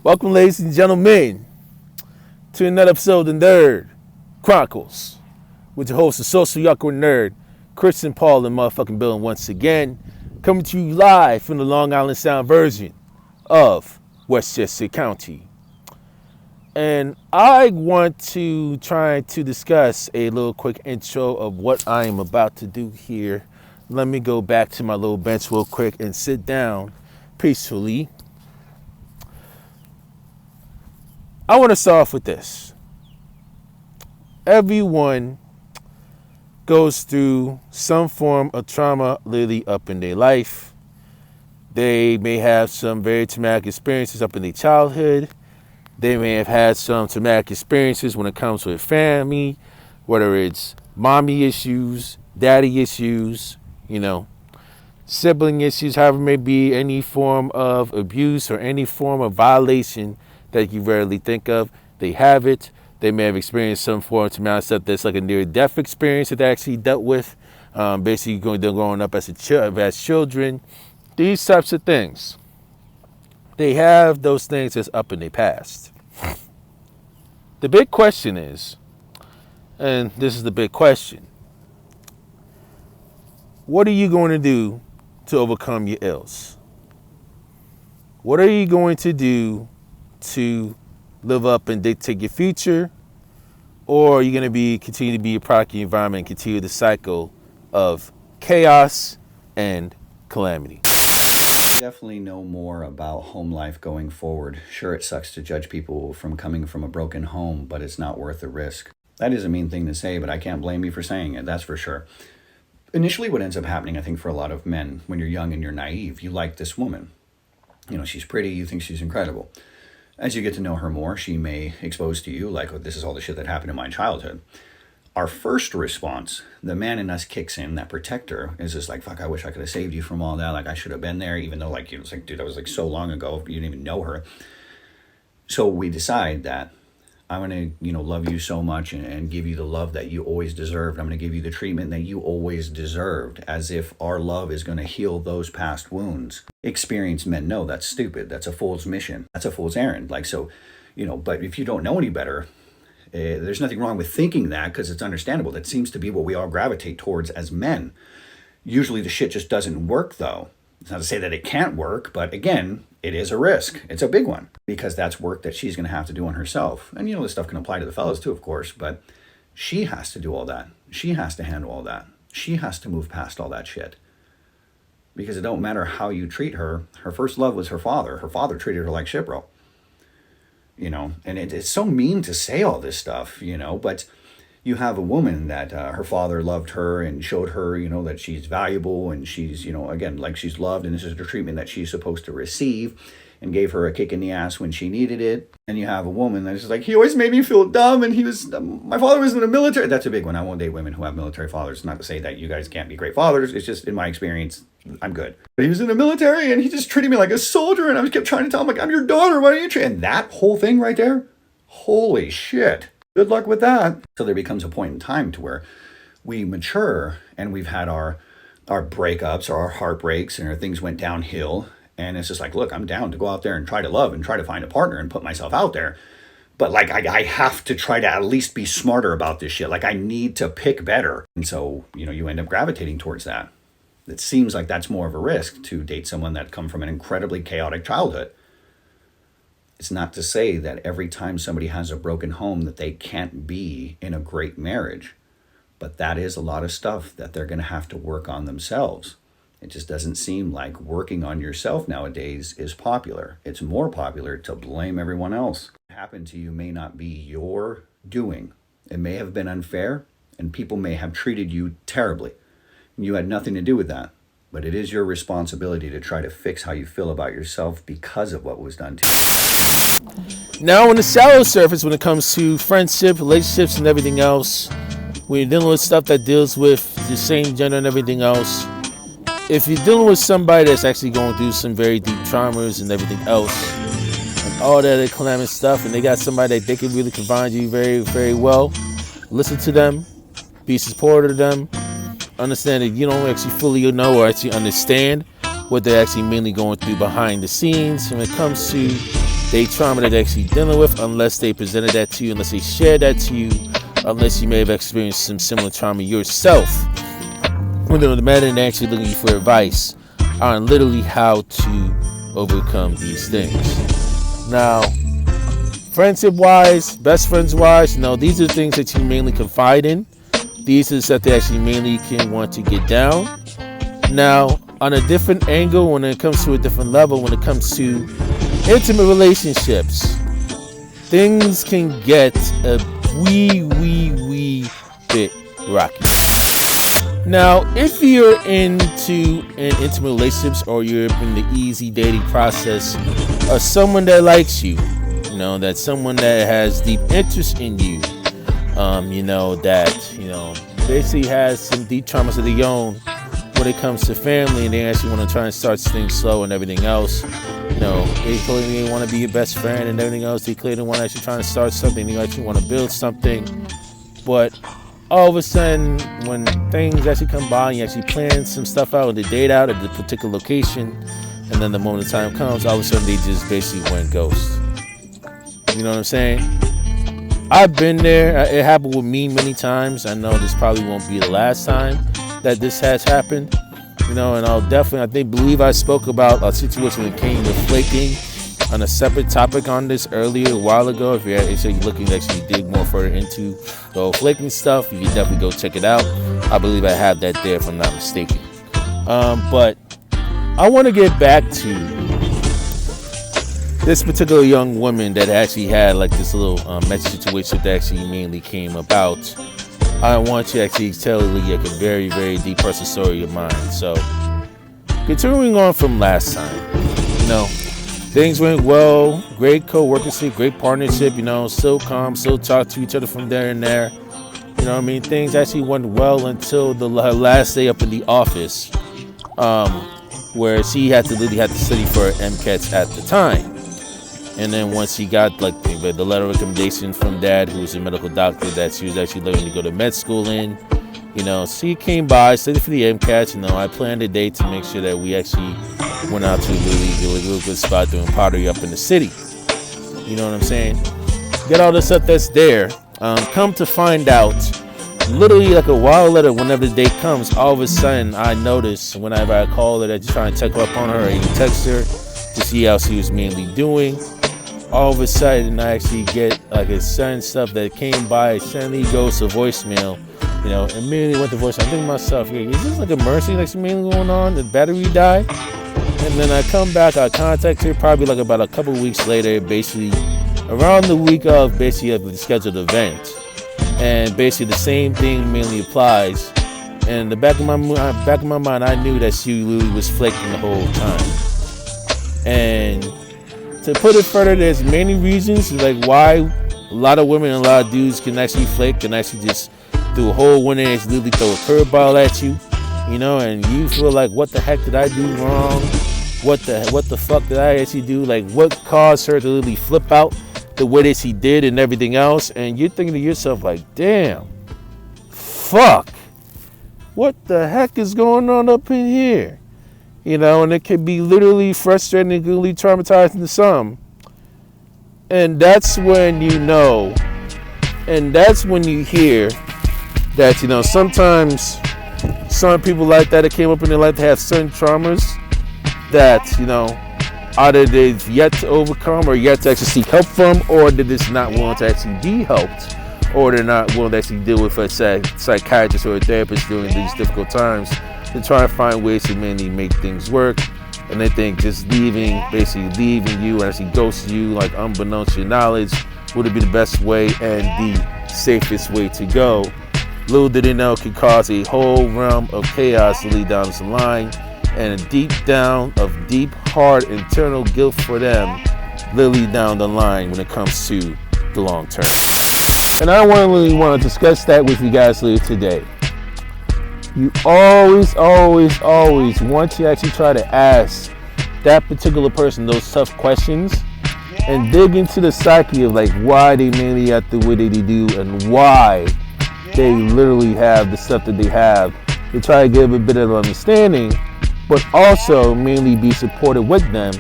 Welcome, ladies and gentlemen, to another episode of Nerd Chronicles with your host, the social awkward nerd, Christian Paul, and motherfucking Bill, once again, coming to you live from the Long Island Sound version of Westchester County. And I want to try to discuss a little quick intro of what I am about to do here. Let me go back to my little bench real quick and sit down peacefully. I want to start off with this. Everyone goes through some form of trauma literally up in their life. They may have some very traumatic experiences up in their childhood. They may have had some traumatic experiences when it comes to a family, whether it's mommy issues, daddy issues, sibling issues, however it may be, any form of abuse or any form of violation that you rarely think of. They have it. They may have experienced some form of traumatic stuff that's like a near-death experience that they actually dealt with, basically growing up as children. These types of things. They have those things that's up in their past. The big question is, and this is the big question, what are you going to do to overcome your ills? What are you going to do to live up and dictate your future? Or are you going to continue to be a product of your environment and continue the cycle of chaos and calamity? Definitely know more about home life going forward. Sure, it sucks to judge people from coming from a broken home, but it's not worth the risk. That is a mean thing to say, but I can't blame you for saying it, that's for sure. Initially, what ends up happening, I think, for a lot of men, when you're young and you're naive, you like this woman. She's pretty, you think she's incredible. As you get to know her more, she may expose to you, like, oh, this is all the shit that happened in my childhood. Our first response, the man in us kicks in, that protector, is just like, fuck, I wish I could have saved you from all that. Like, I should have been there, even though, it's like, dude, that was so long ago, you didn't even know her. So we decide that I'm going to, love you so much and give you the love that you always deserved. I'm going to give you the treatment that you always deserved, as if our love is going to heal those past wounds. Experienced men know that's stupid. That's a fool's mission. That's a fool's errand. But if you don't know any better, there's nothing wrong with thinking that, because it's understandable. That seems to be what we all gravitate towards as men. Usually the shit just doesn't work, though. It's not to say that it can't work, but again, it is a risk. It's a big one, because that's work that she's going to have to do on herself. And this stuff can apply to the fellas too, of course, but she has to do all that. She has to handle all that. She has to move past all that shit. Because it don't matter how you treat her. Her first love was her father. Her father treated her like shit, bro. And it's so mean to say all this stuff, but you have a woman that her father loved her and showed her, that she's valuable and she's, again, like she's loved, and this is the treatment that she's supposed to receive, and gave her a kick in the ass when she needed it. And you have a woman that's just like, he always made me feel dumb, and my father was in the military. That's a big one. I won't date women who have military fathers. Not to say that you guys can't be great fathers. It's just, in my experience, I'm good. But he was in the military, and he just treated me like a soldier, and I kept trying to tell him, like, I'm your daughter, why don't you treat? And that whole thing right there, holy shit. Good luck with that. So there becomes a point in time to where we mature, and we've had our breakups or our heartbreaks, and our things went downhill. And it's just like, look, I'm down to go out there and try to love and try to find a partner and put myself out there. But I have to try to at least be smarter about this shit. I need to pick better. And so, you end up gravitating towards that. It seems like that's more of a risk to date someone that come from an incredibly chaotic childhood. It's not to say that every time somebody has a broken home that they can't be in a great marriage. But that is a lot of stuff that they're going to have to work on themselves. It just doesn't seem like working on yourself nowadays is popular. It's more popular to blame everyone else. What happened to you may not be your doing. It may have been unfair, and people may have treated you terribly. You had nothing to do with that. But it is your responsibility to try to fix how you feel about yourself because of what was done to you. Now, on the shallow surface, when it comes to friendship, relationships, and everything else, when you're dealing with stuff that deals with the same gender and everything else, if you're dealing with somebody that's actually going through some very deep traumas and everything else, and all that other calamitous stuff, and they got somebody that they can really confide you very, very well, listen to them, be supportive of them, understand that you don't actually fully know or actually understand what they're actually mainly going through behind the scenes when it comes to they trauma that they're actually dealing with, unless they presented that to you, unless they shared that to you, unless you may have experienced some similar trauma yourself. The men are actually looking for advice on literally how to overcome these things. Now, friendship wise, best friends wise, these are things that you mainly confide in. These are the stuff that actually mainly can want to get down. Now, on a different angle, when it comes to a different level, when it comes to intimate relationships, things can get a wee bit rocky. Now, if you're into an intimate relationships, or you're in the easy dating process of someone that likes you, that's someone that has deep interest in you, basically has some deep traumas of their own when it comes to family, and they actually want to try and start things slow and everything else. They clearly want to be your best friend and everything else. They clearly want to actually try to start something. They actually want to build something. But all of a sudden, when things actually come by and you actually plan some stuff out and the date out at the particular location, and then the moment the time comes, all of a sudden they just basically went ghost. You know what I'm saying? I've been there. It happened with me many times. I know this probably won't be the last time that this has happened. And I believe I spoke about a situation when it came to flaking on a separate topic on this earlier a while ago. If you're looking to actually dig more further into the whole flaking stuff, you can definitely go check it out. I believe I have that there if I'm not mistaken. But I want to get back to this particular young woman that actually had like this little message situation that actually mainly came about. I want you to actually tell like a very, very deep personal story of mine. So, continuing on from last time, things went well, great co-workership, great partnership, still calm, still talk to each other from there and there. Things actually went well until her last day up in the office, where she had to study for MCATs at the time. And then once she got like the letter of recommendation from dad, who was a medical doctor, that she was actually looking to go to med school in, she came by, studied for the MCATs. I planned a date to make sure that we actually went out to a really good spot doing pottery up in the city. You know what I'm saying? Get all the stuff that's there. Come to find out, literally like a while later, whenever the date comes, all of a sudden I notice whenever I call her that just trying to check up on her, or even text her to see how she was mainly doing. All of a sudden I actually get like a sudden stuff that came by, suddenly goes to voicemail. Immediately went to voicemail. I'm thinking to myself, is this like a emergency that's mainly going on? The battery died? And then I come back, I contact her probably like about a couple weeks later, basically around the week of the scheduled event. And basically the same thing mainly applies. And in the back of my mind, I knew that she really was flaking the whole time. And to put it further, there's many reasons like why a lot of women and a lot of dudes can actually flake, can actually just do a whole winter and literally throw a curveball at you, and you feel like, what the heck did I do wrong? What the fuck did I actually do? Like, what caused her to literally flip out the way that she did and everything else? And you're thinking to yourself like, damn, fuck, what the heck is going on up in here? And it can be literally frustrating and literally traumatizing to some. And that's when and that's when you hear that, sometimes some people like that came up in their life to have certain traumas that, either they've yet to overcome or yet to actually seek help from, or they're just not willing to actually be helped, or they're not willing to actually deal with a psychiatrist or a therapist during these difficult times. To try to find ways to mainly make things work, and they think just leaving you and actually ghosting you, like unbeknownst to your knowledge, would be the best way and the safest way to go. Little did they know it could cause a whole realm of chaos to lead down the line, and a deep, hard internal guilt for them, literally down the line when it comes to the long term. And I really want to discuss that with you guys later today. You always want to actually try to ask that particular person those tough questions and dig into the psyche of like why they mainly act the way they do and why they literally have the stuff that they have, to try to give a bit of understanding, but also mainly be supported with them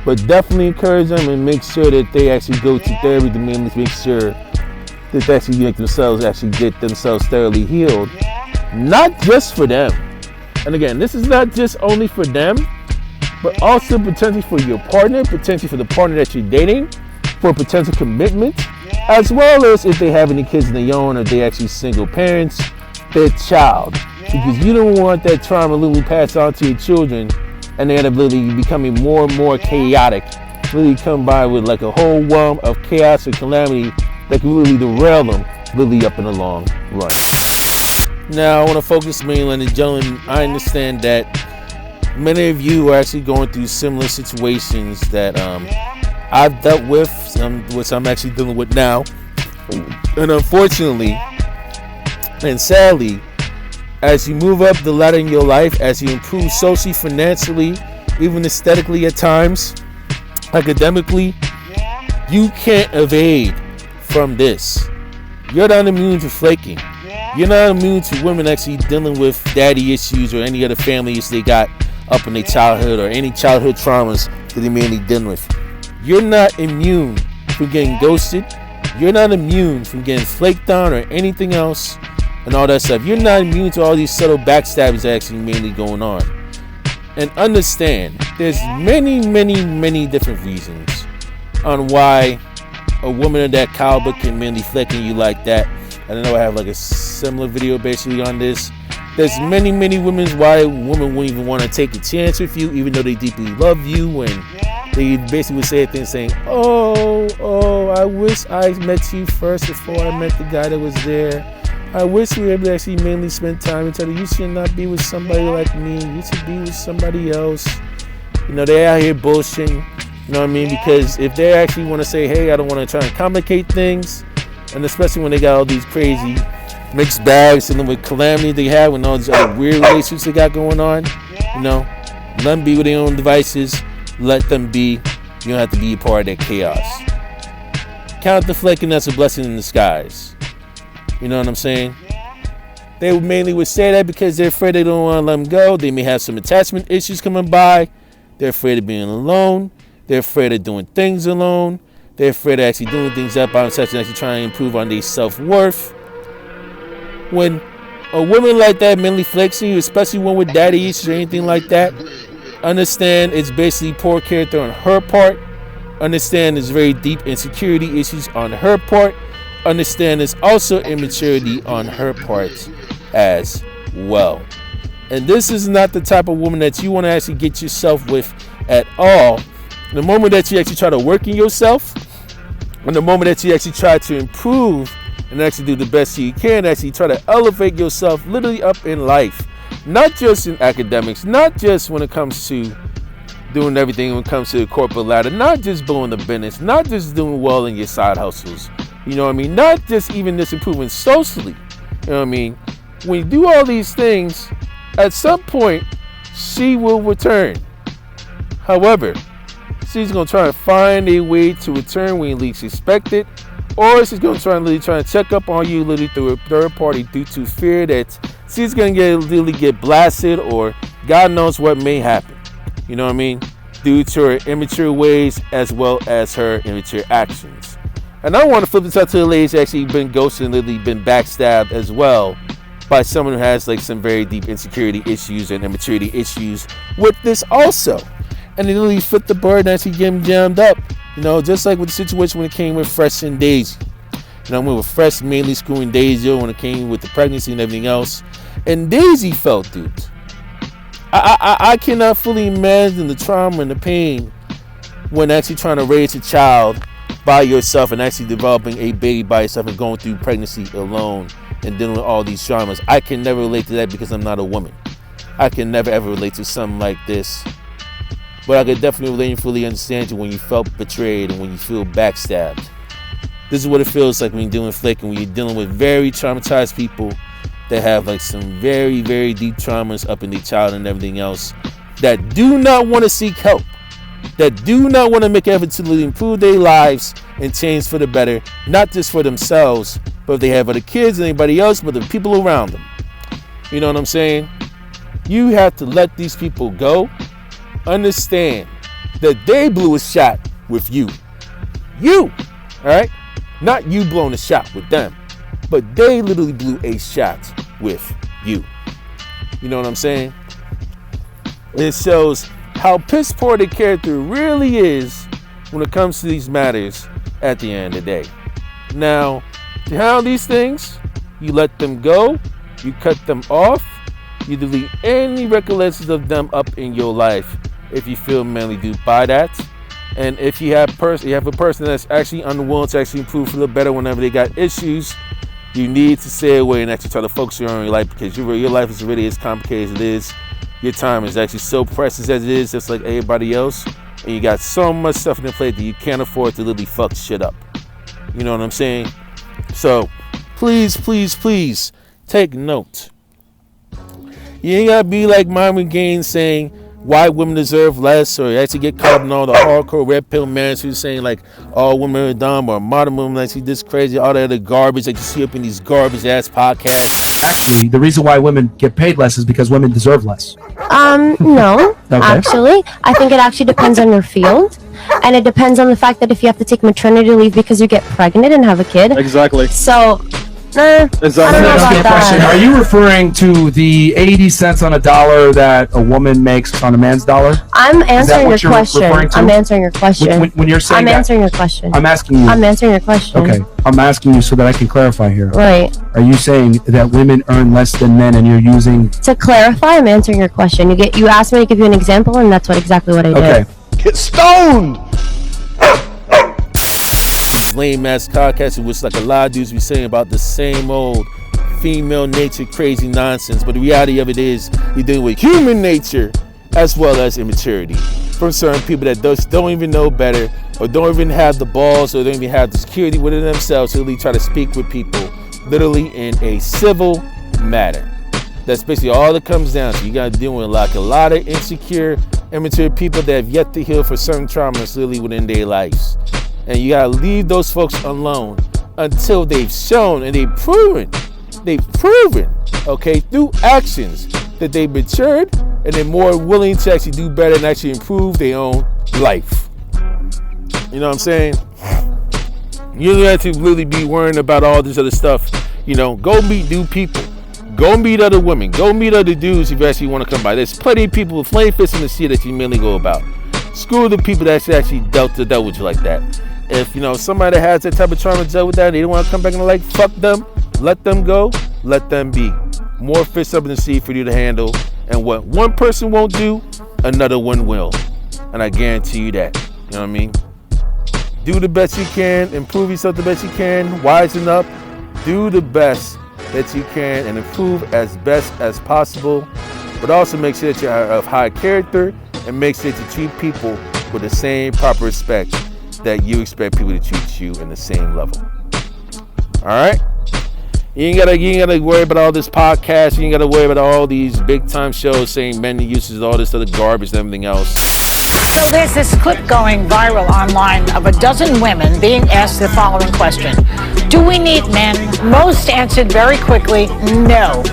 but definitely encourage them and make sure that they actually go to therapy to mainly make sure that they actually get themselves thoroughly healed. Not just for them. And again, this is not just only for them, but also potentially for your partner, potentially for the partner that you're dating, for potential commitment, as well as if they have any kids of their own or they actually single parents, their child. Because you don't want that trauma literally passed on to your children and they end up literally becoming more and more chaotic, literally come by with like a whole whelm of chaos or calamity that can really derail them literally up in the long run. Now, I want to focus mainly on the gentlemen. I understand that many of you are actually going through similar situations that I've dealt with, which I'm actually dealing with now. And unfortunately, and sadly, as you move up the ladder in your life, as you improve socially, financially, even aesthetically at times, academically, you can't evade from this. You're not immune to flaking. You're not immune to women actually dealing with daddy issues or any other family issues they got up in their childhood or any childhood traumas that they mainly dealing with. You're not immune from getting ghosted. You're not immune from getting flaked on or anything else and all that stuff. You're not immune to all these subtle backstabs that actually mainly going on. And understand, there's many different reasons on why a woman of that caliber can mainly flaking you like that. I don't know, I have like a similar video basically on this. There's many women why women wouldn't even want to take a chance with you, even though they deeply love you, and they basically would say things saying, oh, I wish I met you first before I met the guy that was there. I wish we were able to actually mainly spend time with each other. You should not be with somebody like me. You should be with somebody else. You know, they're out here bullshitting. You know what I mean? Because if they actually want to say, hey, I don't want to try and complicate things, and especially when they got all these crazy mixed bags and with calamity they have and all these other weird relationships they got going on, you know, let them be with their own devices. Let them be. You don't have to be a part of that chaos. Count the flaking as a blessing in disguise. You know what I'm saying? They mainly would say that because they're afraid they don't want to let them go. They may have some attachment issues coming by. They're afraid of being alone. They're afraid of doing things alone. They're afraid of actually doing things up by themselves and actually trying to improve on their self-worth. When a woman like that mentally flakes you, especially one with daddy issues or anything like that, understand it's basically poor character on her part. Understand there's very deep insecurity issues on her part. Understand there's also immaturity on her part as well. And this is not the type of woman that you want to actually get yourself with at all. The moment that you actually try to work in yourself, and the moment that you actually try to improve and actually do the best you can, actually try to elevate yourself literally up in life, not just in academics, not just when it comes to doing everything when it comes to the corporate ladder, not just blowing the business, not just doing well in your side hustles, you know what I mean, not just even this improvement socially, you know what I mean. When you do all these things, at some point she will return. However, she's going to try to find a way to return when you least expect it, or she's going to try to check up on you literally through a third party due to fear that she's going to get blasted, or God knows what may happen, you know what I mean, due to her immature ways as well as her immature actions. And I want to flip this out to the ladies that actually been ghosted and literally been backstabbed as well by someone who has like some very deep insecurity issues and immaturity issues with this also. And they literally fit the bird and actually get him jammed up. You know, just like with the situation when it came with Fresh and Daisy. You know, I mean, with Fresh mainly screwing Daisy when it came with the pregnancy and everything else. And Daisy felt duped. I cannot fully imagine the trauma and the pain when actually trying to raise a child by yourself and actually developing a baby by yourself and going through pregnancy alone and dealing with all these traumas. I can never relate to that because I'm not a woman. I can never ever relate to something like this. But I could definitely relate and fully understand you when you felt betrayed and when you feel backstabbed. This is what it feels like when you're dealing with flaking, when you're dealing with very traumatized people that have like some very deep traumas up in their child and everything else, that do not want to seek help, that do not want to make effort to improve their lives and change for the better, not just for themselves, but if they have other kids and anybody else, but the people around them. You know what I'm saying? You have to let these people go. Understand that they blew a shot with you. You, all right? Not you blowing a shot with them, but they literally blew a shot with you. You know what I'm saying? It shows how piss poor the character really is when it comes to these matters at the end of the day. Now, to handle these things, you let them go, you cut them off, you delete any recollections of them up in your life if you feel mentally duped by that. And if you have a person that's actually unwilling to actually improve a little better whenever they got issues, you need to stay away and actually try to focus on your life, because your life is really as complicated as it is. Your time is actually so precious as it is, just like everybody else. And you got so much stuff in the plate that you can't afford to literally fuck shit up. You know what I'm saying? So, please, please, please, take note. You ain't gotta be like Marvin Gaye saying why women deserve less, or actually get caught up in all the hardcore red pill men who's saying like all women are dumb, or modern women like this crazy, all that other garbage that you see up in these garbage ass podcasts. Actually, the reason why women get paid less is because women deserve less. No, Okay. actually, I think it actually depends on your field, and it depends on the fact that if you have to take maternity leave because you get pregnant and have a kid. Exactly. So, I don't know about that. Are you referring to the 80 cents on a dollar that a woman makes on a man's dollar? I'm answering your what you're question. referring to? I'm answering your question. When you're saying I'm that, answering your question. I'm asking you. I'm answering your question. Okay, I'm asking you so that I can clarify here. Right. Are you saying that women earn less than men, and you're using? To clarify, I'm answering your question. You asked me to give you an example, and that's exactly what I did. Okay. Get stoned! Lame ass podcast, which like a lot of dudes be saying about the same old female nature crazy nonsense, but the reality of it is you're dealing with human nature as well as immaturity from certain people that don't even know better, or don't even have the balls, or don't even have the security within themselves to really try to speak with people literally in a civil manner. That's basically all it comes down to. You got to deal with like a lot of insecure, immature people that have yet to heal for certain traumas literally within their lives. And you gotta leave those folks alone until they've shown and they've proven, okay, through actions that they've matured and they're more willing to actually do better and actually improve their own life. You know what I'm saying? You don't have to really be worrying about all this other stuff. You know, go meet new people. Go meet other women. Go meet other dudes if you actually want to come by. There's plenty of people with flame fists in the sea that you mainly go about. Screw the people that actually dealt with you like that. If, you know, somebody that has that type of trauma dealt with that, they don't want to come back and like, fuck them, let them go, let them be. More fish up in the sea for you to handle. And what one person won't do, another one will. And I guarantee you that. You know what I mean? Do the best you can, improve yourself the best you can, wisen up, do the best that you can, and improve as best as possible. But also make sure that you're of high character, and make sure to treat people with the same proper respect that you expect people to treat you in the same level. All right? You ain't gotta worry about all this podcast. You ain't gotta worry about all these big time shows saying men uses all this other garbage and everything else. So there's this clip going viral online of a dozen women being asked the following question. Do we need men? Most answered very quickly, no.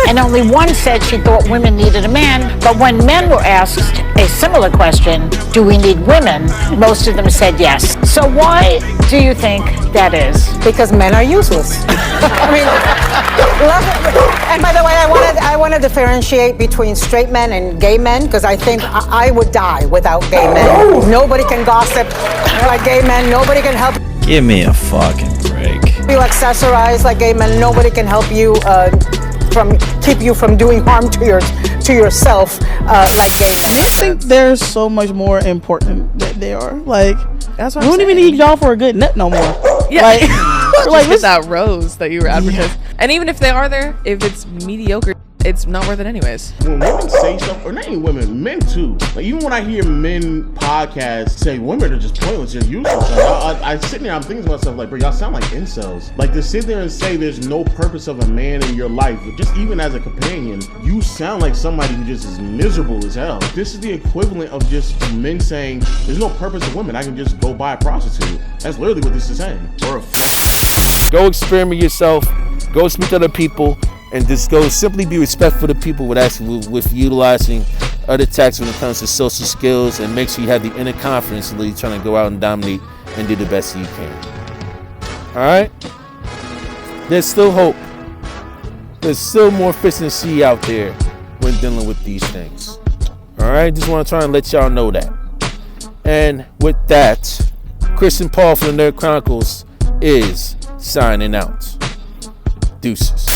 And only one said she thought women needed a man. But when men were asked a similar question, do we need women? Most of them said yes. So why do you think that is? Because men are useless. I mean, and by the way, I want to differentiate between straight men and gay men, because I think I would die without gay men. Nobody can gossip like gay men. Nobody can help Give me a fucking break. you accessorize like gay men. Nobody can help you keep you from doing harm to yourself like gay men. I just think they're so much more important than they are. Like, that's what we don't even need y'all for a good nut no more. Yeah. Like just that rose that you were advertising. Yeah. And even if they are there, if it's mediocre, it's not worth it anyways. When women say stuff, or not even women, men too. Like, even when I hear men podcasts say women are just pointless, just useless, like, I sit there, I'm thinking to myself, like, bro, y'all sound like incels. Like, to sit there and say there's no purpose of a man in your life, just even as a companion, you sound like somebody who just is miserable as hell. This is the equivalent of just men saying there's no purpose of women, I can just go buy a prostitute. That's literally what this is saying. Or a Go experiment yourself. Go speak to other people. And just go simply be respectful to people with utilizing other tactics when it comes to social skills, and make sure you have the inner confidence to really trying to go out and dominate and do the best you can. All right? There's still hope. There's still more fish than sea out there when dealing with these things. All right? Just want to try and let y'all know that. And with that, Chris and Paul from the Nerd Chronicles is signing out. Deuces.